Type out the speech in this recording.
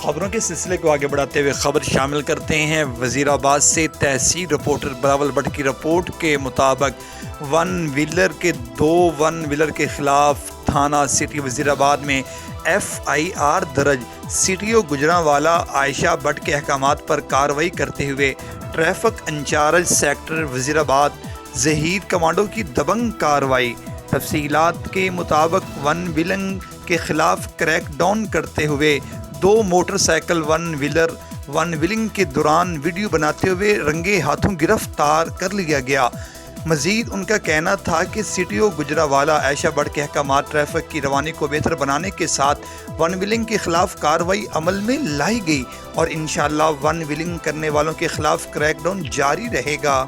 خبروں کے سلسلے کو آگے بڑھاتے ہوئے خبر شامل کرتے ہیں وزیر آباد سے تحصیل رپورٹر بلاول بٹ کی رپورٹ کے مطابق دو ون ویلر کے خلاف تھانہ سٹی وزیر آباد میں FIR درج۔ CTO گجرانوالہ عائشہ بٹ کے احکامات پر کارروائی کرتے ہوئے ٹریفک انچارج سیکٹر وزیر آباد ظہیر کمانڈو کی دبنگ کارروائی۔ تفصیلات کے مطابق ون ویلنگ کے خلاف کریک ڈاؤن کرتے ہوئے 2 موٹر سائیکل ون ویلنگ کے دوران ویڈیو بناتے ہوئے رنگے ہاتھوں گرفتار کر لیا گیا۔ مزید ان کا کہنا تھا کہ CTO گجرانوالہ عائشہ بٹ کے احکامات ٹریفک کی روانی کو بہتر بنانے کے ساتھ ون ویلنگ کے خلاف کارروائی عمل میں لائی گئی اور انشاءاللہ ون ویلنگ کرنے والوں کے خلاف کریک ڈاؤن جاری رہے گا۔